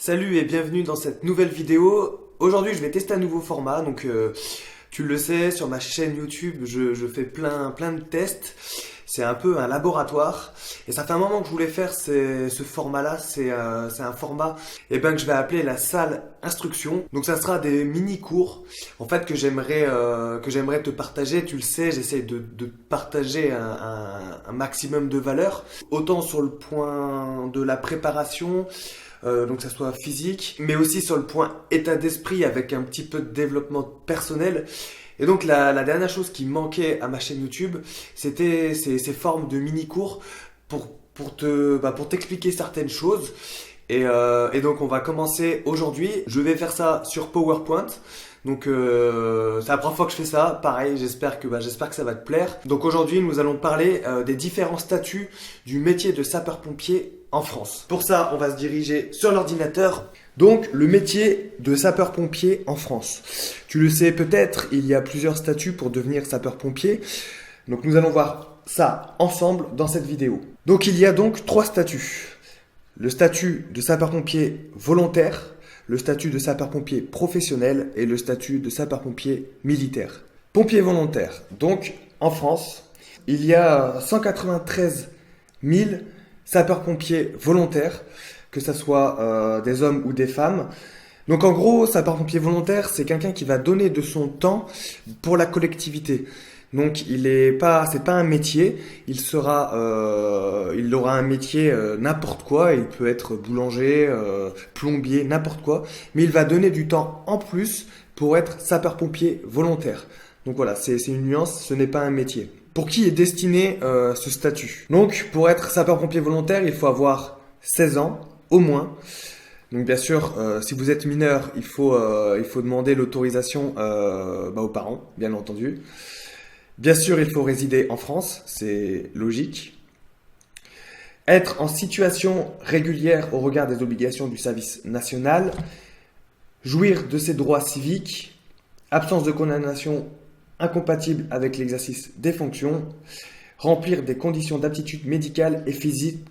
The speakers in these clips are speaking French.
Salut et bienvenue dans cette nouvelle vidéo. Aujourd'hui, je vais tester un nouveau format. Donc, tu le sais, sur ma chaîne YouTube, je fais plein de tests. C'est un peu un laboratoire. Et ça fait un moment que je voulais faire ce format-là. C'est un format que je vais appeler la salle instruction. Donc, ça sera des mini-cours en fait que j'aimerais te partager. Tu le sais, j'essaie de partager un maximum de valeur. Autant sur le point de la préparation. Donc que ça soit physique, mais aussi sur le point état d'esprit avec un petit peu de développement personnel. Et donc la dernière chose qui manquait à ma chaîne YouTube, c'était ces formes de mini-cours pour t'expliquer certaines choses. Et donc on va commencer aujourd'hui. Je vais faire ça sur PowerPoint. Donc c'est la première fois que je fais ça. Pareil, j'espère que ça va te plaire. Donc aujourd'hui, nous allons parler des différents statuts du métier de sapeur-pompier en France. Pour ça, on va se diriger sur l'ordinateur. Donc le métier de sapeur-pompier en France. Tu le sais peut-être, il y a plusieurs statuts pour devenir sapeur-pompier. Donc nous allons voir ça ensemble dans cette vidéo. Donc il y a donc 3 statuts. Le statut de sapeur-pompier volontaire, le statut de sapeur-pompier professionnel et le statut de sapeur-pompier militaire. Pompier volontaire. Donc, en France, il y a 193 000 sapeurs-pompiers volontaires, que ce soit des hommes ou des femmes. Donc, en gros, sapeur-pompier volontaire, c'est quelqu'un qui va donner de son temps pour la collectivité. Donc c'est pas un métier, il aura un métier n'importe quoi, il peut être boulanger, plombier, n'importe quoi, mais il va donner du temps en plus pour être sapeur-pompier volontaire. Donc voilà, c'est une nuance, ce n'est pas un métier. Pour qui est destiné ce statut? Donc pour être sapeur-pompier volontaire, il faut avoir 16 ans au moins. Donc bien sûr, si vous êtes mineur, il faut demander l'autorisation aux parents, bien entendu. Bien sûr, il faut résider en France, c'est logique. Être en situation régulière au regard des obligations du service national. Jouir de ses droits civiques. Absence de condamnation incompatible avec l'exercice des fonctions. Remplir des conditions d'aptitude médicale et physique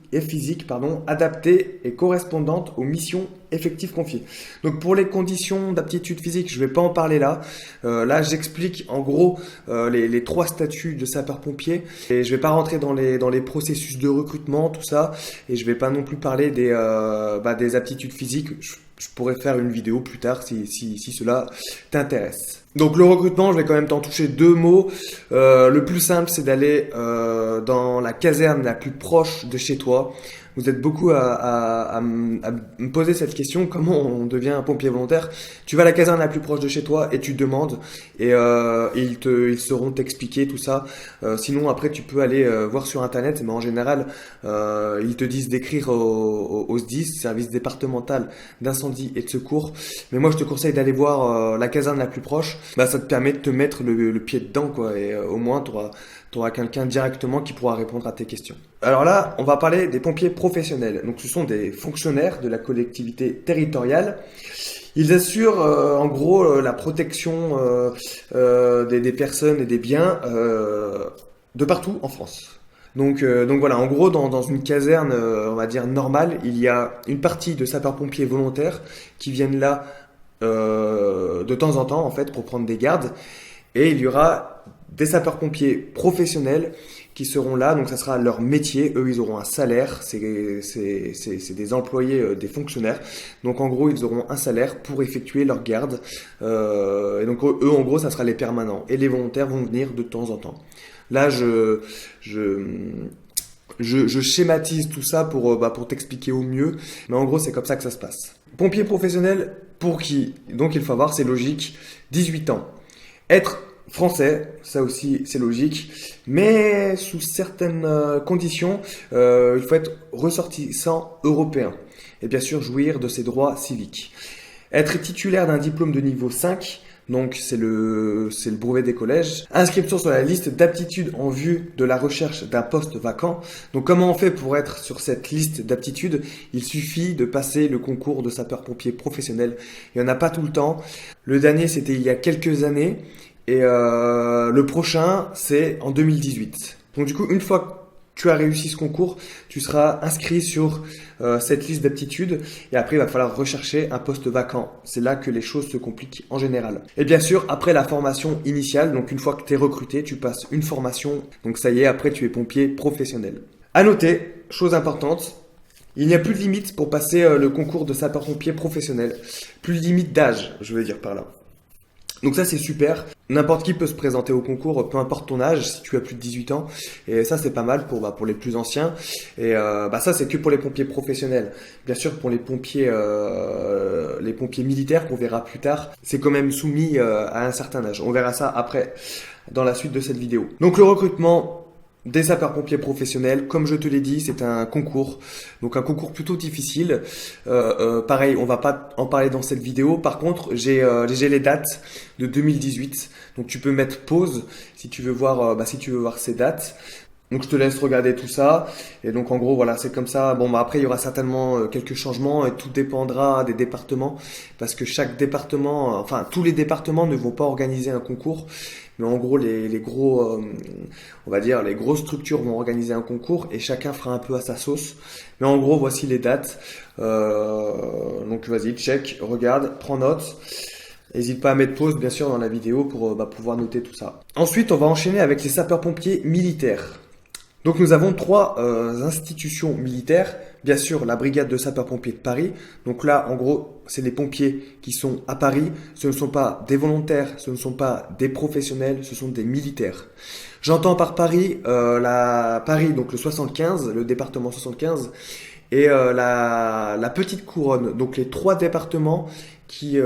adaptées et correspondantes aux missions effectives confiées. Donc pour les conditions d'aptitude physique, je ne vais pas en parler là. Là, j'explique en gros les 3 statuts de sapeur-pompier. Et je ne vais pas rentrer dans les processus de recrutement, tout ça. Et je ne vais pas non plus parler des aptitudes physiques. Je pourrais faire une vidéo plus tard si cela t'intéresse. Donc le recrutement, je vais quand même t'en toucher 2 mots. Le plus simple, c'est d'aller dans la caserne la plus proche de chez toi. Vous êtes beaucoup à me poser cette question, comment on devient un pompier volontaire? Tu vas à la caserne la plus proche de chez toi et tu demandes et ils sauront t'expliquer tout ça. Sinon après tu peux aller voir sur internet, mais en général ils te disent d'écrire au SDIS, service départemental d'incendie et de secours. Mais moi je te conseille d'aller voir la caserne la plus proche. Ça te permet de te mettre le pied dedans quoi, et au moins tu auras quelqu'un directement qui pourra répondre à tes questions. Alors là, on va parler des pompiers professionnels. Donc ce sont des fonctionnaires de la collectivité territoriale. Ils assurent en gros la protection des personnes et des biens de partout en France. Donc voilà, en gros dans une caserne on va dire normale, il y a une partie de sapeurs-pompiers volontaires qui viennent là de temps en temps en fait pour prendre des gardes, et il y aura des sapeurs-pompiers professionnels qui seront là, donc ça sera leur métier, eux ils auront un salaire, c'est des employés, des fonctionnaires, donc en gros ils auront un salaire pour effectuer leur garde, et donc eux en gros ça sera les permanents, et les volontaires vont venir de temps en temps. Là je schématise tout ça pour t'expliquer au mieux, mais en gros c'est comme ça que ça se passe. Pompier professionnel, pour qui? Donc il faut avoir, c'est logique, 18 ans. Être français, ça aussi c'est logique, mais sous certaines conditions, il faut être ressortissant européen et bien sûr jouir de ses droits civiques. Être titulaire d'un diplôme de niveau 5, donc c'est le brevet des collèges. Inscription sur la liste d'aptitudes en vue de la recherche d'un poste vacant. Donc comment on fait pour être sur cette liste d'aptitudes? Il suffit de passer le concours de sapeur-pompier professionnel. Il n'y en a pas tout le temps. Le dernier c'était il y a quelques années. Et le prochain, c'est en 2018. Donc du coup, une fois tu as réussi ce concours, tu seras inscrit sur cette liste d'aptitudes et après il va falloir rechercher un poste vacant. C'est là que les choses se compliquent en général. Et bien sûr, après la formation initiale, donc une fois que tu es recruté, tu passes une formation, donc ça y est, après tu es pompier professionnel. À noter, chose importante, il n'y a plus de limite pour passer le concours de sapeur-pompier professionnel. Plus de limite d'âge, je veux dire par là. Donc ça c'est super, n'importe qui peut se présenter au concours, peu importe ton âge, si tu as plus de 18 ans, et ça c'est pas mal pour les plus anciens, et ça c'est que pour les pompiers professionnels. Bien sûr pour les pompiers militaires qu'on verra plus tard, c'est quand même soumis à un certain âge, on verra ça après dans la suite de cette vidéo. Donc le recrutement des sapeurs-pompiers professionnels, comme je te l'ai dit, c'est un concours, donc un concours plutôt difficile. Pareil, on va pas en parler dans cette vidéo. Par contre, j'ai les dates de 2018, donc tu peux mettre pause si tu veux voir, ces dates. Donc je te laisse regarder tout ça. Et donc en gros voilà, c'est comme ça. Bon après il y aura certainement quelques changements et tout dépendra des départements parce que chaque département, tous les départements ne vont pas organiser un concours. Mais en gros les gros, on va dire les grosses structures vont organiser un concours et chacun fera un peu à sa sauce. Mais en gros voici les dates. Donc vas-y check, regarde, prends note. N'hésite pas à mettre pause bien sûr dans la vidéo pour pouvoir noter tout ça. Ensuite on va enchaîner avec les sapeurs-pompiers militaires. Donc nous avons trois institutions militaires, bien sûr la brigade de sapeurs-pompiers de Paris. Donc là en gros c'est les pompiers qui sont à Paris, ce ne sont pas des volontaires, ce ne sont pas des professionnels, ce sont des militaires. J'entends par Paris, Paris donc le 75, le département 75 et la petite couronne, donc les trois départements qui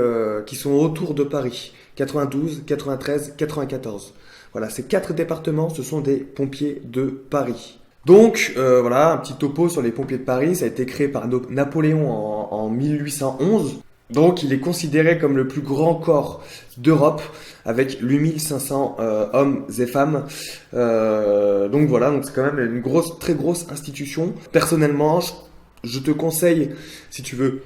sont autour de Paris, 92, 93, 94. Voilà, ces quatre départements, ce sont des pompiers de Paris. Donc, voilà, un petit topo sur les pompiers de Paris. Ça a été créé par Napoléon en 1811. Donc, il est considéré comme le plus grand corps d'Europe avec 8500 hommes et femmes. Donc, voilà, donc c'est quand même une très grosse institution. Personnellement, je te conseille, si tu veux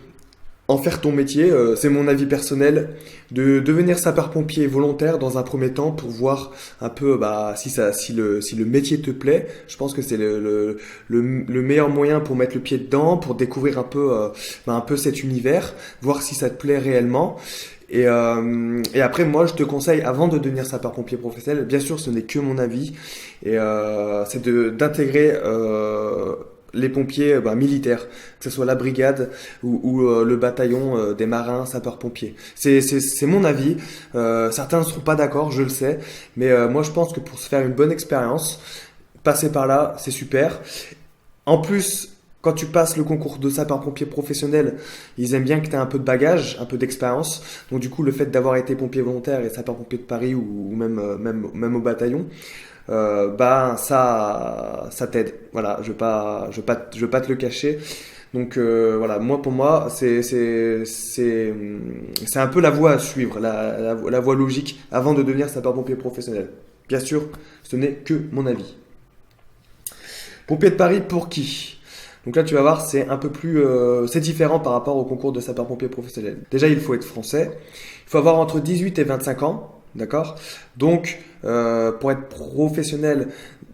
en faire ton métier, c'est mon avis personnel, de devenir sapeur-pompier volontaire dans un premier temps pour voir un peu si le métier te plaît. Je pense que c'est le meilleur moyen pour mettre le pied dedans, pour découvrir un peu cet univers, voir si ça te plaît réellement. Et après, moi, je te conseille, avant de devenir sapeur-pompier professionnel, bien sûr, ce n'est que mon avis, et c'est d'intégrer les pompiers militaires, que ce soit la brigade ou le bataillon des marins sapeurs-pompiers. C'est mon avis. Certains ne seront pas d'accord, je le sais, mais moi je pense que pour se faire une bonne expérience, passer par là, c'est super. En plus, quand tu passes le concours de sapeur-pompier professionnel, ils aiment bien que tu aies un peu de bagage, un peu d'expérience. Donc du coup, le fait d'avoir été pompier volontaire et sapeur-pompier de Paris ou même au bataillon, ça t'aide. Voilà, je vais pas te le cacher. Donc voilà, pour moi c'est un peu la voie à suivre, la voie logique avant de devenir sapeur-pompier professionnel. Bien sûr, ce n'est que mon avis. Pompier de Paris pour qui? Donc là tu vas voir, c'est un peu plus c'est différent par rapport au concours de sapeur-pompier professionnel. Déjà, il faut être français. Il faut avoir entre 18 et 25 ans. D'accord? Donc, pour être professionnel,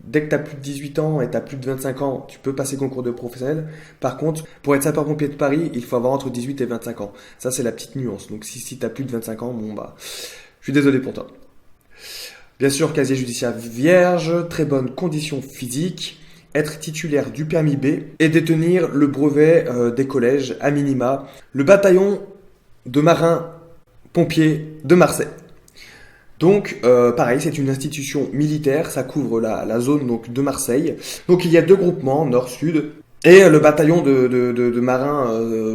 dès que tu as plus de 18 ans et tu as plus de 25 ans, tu peux passer le concours de professionnel. Par contre, pour être sapeur-pompier de Paris, il faut avoir entre 18 et 25 ans. Ça, c'est la petite nuance. Donc, si tu as plus de 25 ans, je suis désolé pour toi. Bien sûr, casier judiciaire vierge, très bonne condition physique, être titulaire du permis B et détenir le brevet des collèges à minima. Le bataillon de marins pompiers de Marseille. Donc, pareil, c'est une institution militaire, ça couvre la zone donc de Marseille. Donc, il y a deux groupements, nord-sud, et le bataillon de marins,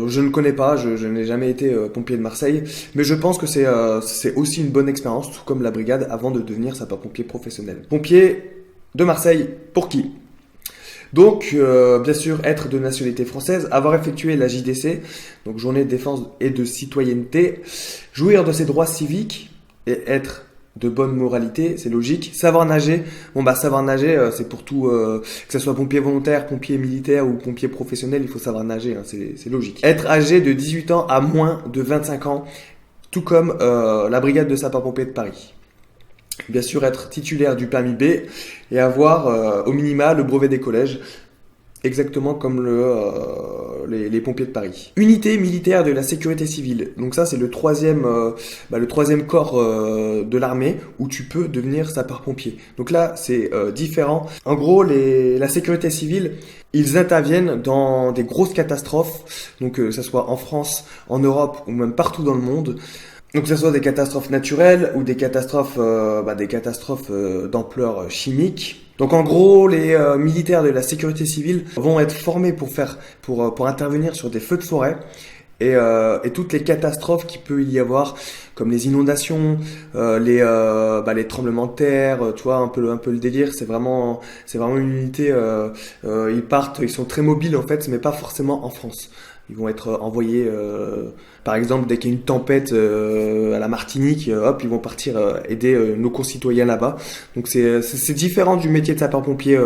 je ne connais pas, je n'ai jamais été pompier de Marseille, mais je pense que c'est aussi une bonne expérience, tout comme la brigade, avant de devenir sapeur-pompier professionnel. Pompier de Marseille, pour qui? Donc, bien sûr, être de nationalité française, avoir effectué la JDC, donc Journée de défense et de citoyenneté, jouir de ses droits civiques et être de bonne moralité, c'est logique. Savoir nager, savoir nager, c'est pour tout, que ce soit pompier volontaire, pompier militaire ou pompier professionnel, il faut savoir nager, c'est logique. Être âgé de 18 ans à moins de 25 ans, tout comme la brigade de sapeurs-pompiers de Paris. Bien sûr, être titulaire du permis B et avoir au minima le brevet des collèges. Exactement comme les pompiers de Paris. Unité militaire de la sécurité civile. Donc ça, c'est le troisième corps de l'armée où tu peux devenir sapeur-pompier. Donc là, c'est différent. En gros, la sécurité civile, ils interviennent dans des grosses catastrophes, donc que ce soit en France, en Europe ou même partout dans le monde. Donc que ce soit des catastrophes naturelles ou des catastrophes d'ampleur chimique. Donc en gros, les militaires de la sécurité civile vont être formés pour intervenir sur des feux de forêt et toutes les catastrophes qu'il peut y avoir, comme les inondations, les tremblements de terre, tu vois, un peu le délire. C'est vraiment une unité. Ils sont très mobiles en fait, mais pas forcément en France. Ils vont être envoyés, par exemple, dès qu'il y a une tempête à la Martinique, hop, ils vont partir aider nos concitoyens là-bas. Donc c'est différent du métier de sapeur-pompier,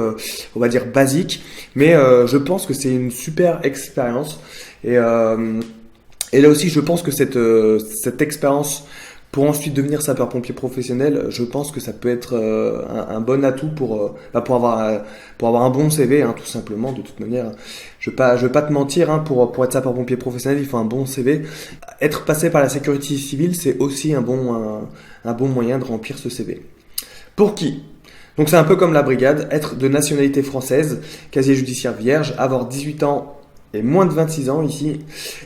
on va dire basique, mais je pense que c'est une super expérience. Et là aussi, je pense que cette expérience pour ensuite devenir sapeur-pompier professionnel, je pense que ça peut être un bon atout pour avoir un bon CV, hein, tout simplement. De toute manière, je vais pas te mentir, hein, pour être sapeur-pompier professionnel, il faut un bon CV. Être passé par la sécurité civile, c'est aussi un bon moyen de remplir ce CV. Pour qui? Donc c'est un peu comme la brigade, être de nationalité française, casier judiciaire vierge, avoir 18 ans et moins de 26 ans ici,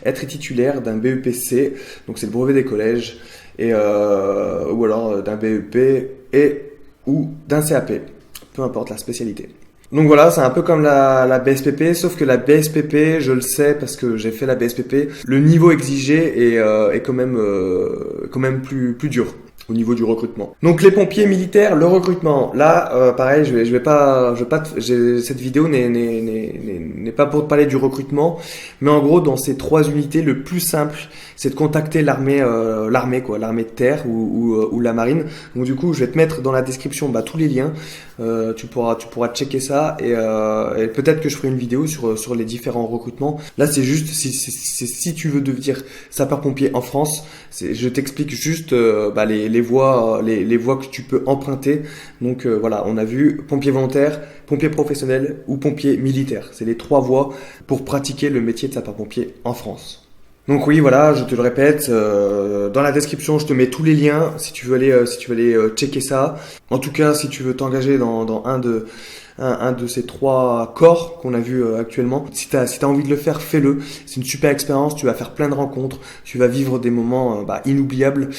être titulaire d'un BEPC, donc c'est le brevet des collèges, ou alors d'un BEP ou d'un CAP, peu importe la spécialité. Donc voilà, c'est un peu comme la BSPP, sauf que la BSPP, je le sais parce que j'ai fait la BSPP, le niveau exigé est quand même plus dur au niveau du recrutement. Donc les pompiers militaires, le recrutement. Là, pareil, cette vidéo n'est pas pour te parler du recrutement, mais en gros, dans ces 3 unités, le plus simple, c'est de contacter l'armée de terre ou la marine. Donc du coup, je vais te mettre dans la description tous les liens. Tu pourras checker ça et peut-être que je ferai une vidéo sur les différents recrutements. Là, c'est juste si tu veux devenir sapeur-pompier en France, je t'explique juste les voies que tu peux emprunter. Donc voilà, on a vu pompier volontaire, pompier professionnel ou pompier militaire. C'est les 3 voies pour pratiquer le métier de sapeur-pompier en France. Donc oui, voilà, je te le répète, dans la description, je te mets tous les liens si tu veux aller checker ça. En tout cas, si tu veux t'engager dans un de ces 3 corps qu'on a vu actuellement, si t'as envie de le faire, fais-le. C'est une super expérience, tu vas faire plein de rencontres, tu vas vivre des moments inoubliables,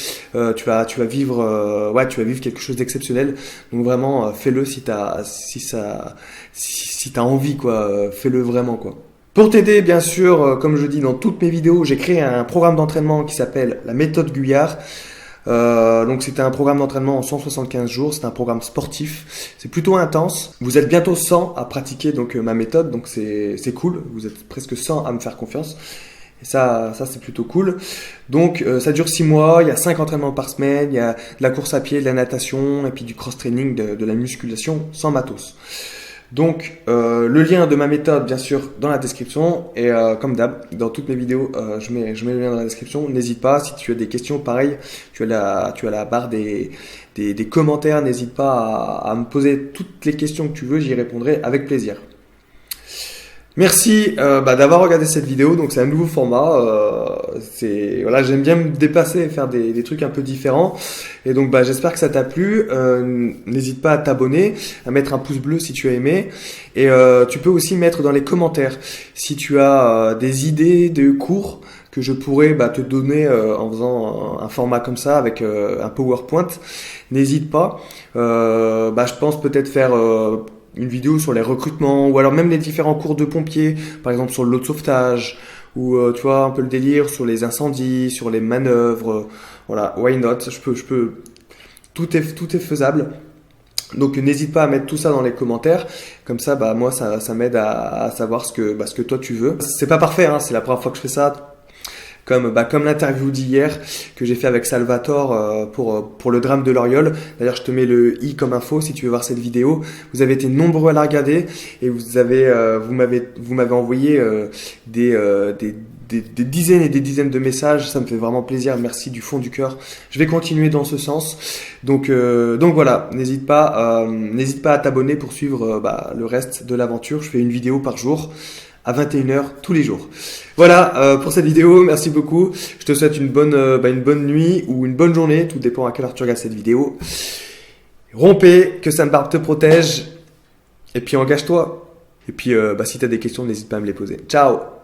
tu vas vivre quelque chose d'exceptionnel. Donc vraiment, fais-le si t'as envie, quoi, fais-le vraiment, quoi. Pour t'aider, bien sûr, comme je dis dans toutes mes vidéos, j'ai créé un programme d'entraînement qui s'appelle la méthode Guyard. Donc c'était un programme d'entraînement en 175 jours, c'est un programme sportif, c'est plutôt intense. Vous êtes bientôt 100 à pratiquer ma méthode, donc c'est cool, vous êtes presque 100 à me faire confiance. Et ça c'est plutôt cool. Donc ça dure 6 mois, il y a 5 entraînements par semaine, il y a de la course à pied, de la natation et puis du cross-training, de la musculation sans matos. Donc le lien de ma méthode bien sûr dans la description et comme d'hab dans toutes mes vidéos je mets le lien dans la description. N'hésite pas, si tu as des questions, pareil, tu as la barre des commentaires, n'hésite pas à me poser toutes les questions que tu veux, j'y répondrai avec plaisir. Merci d'avoir regardé cette vidéo. Donc c'est un nouveau format. J'aime bien me dépasser et faire des trucs un peu différents. Et donc j'espère que ça t'a plu. N'hésite pas à t'abonner, à mettre un pouce bleu si tu as aimé. Et tu peux aussi mettre dans les commentaires si tu as des idées de cours que je pourrais te donner en faisant un format comme ça avec un PowerPoint. N'hésite pas. Je pense peut-être faire une vidéo sur les recrutements ou alors même les différents cours de pompiers, par exemple sur l'eau de sauvetage ou tu vois un peu le délire sur les incendies, sur les manœuvres, voilà, why not, je peux tout est faisable. Donc n'hésite pas à mettre tout ça dans les commentaires, comme ça moi ça m'aide à savoir ce que toi tu veux. C'est pas parfait, hein, c'est la première fois que je fais ça. Comme l'interview d'hier que j'ai fait avec Salvatore pour le drame de l'Oriole. D'ailleurs, je te mets le i comme info si tu veux voir cette vidéo. Vous avez été nombreux à la regarder et vous m'avez envoyé des des dizaines et des dizaines de messages, ça me fait vraiment plaisir, merci du fond du cœur. Je vais continuer dans ce sens. Donc voilà, n'hésite pas à t'abonner pour suivre le reste de l'aventure. Je fais une vidéo par jour à 21h tous les jours. Voilà pour cette vidéo, merci beaucoup. Je te souhaite une bonne nuit ou une bonne journée, tout dépend à quelle heure tu regardes cette vidéo. Rompez, que Sainte Barbe te protège, et puis engage-toi. Et puis si tu as des questions, n'hésite pas à me les poser. Ciao!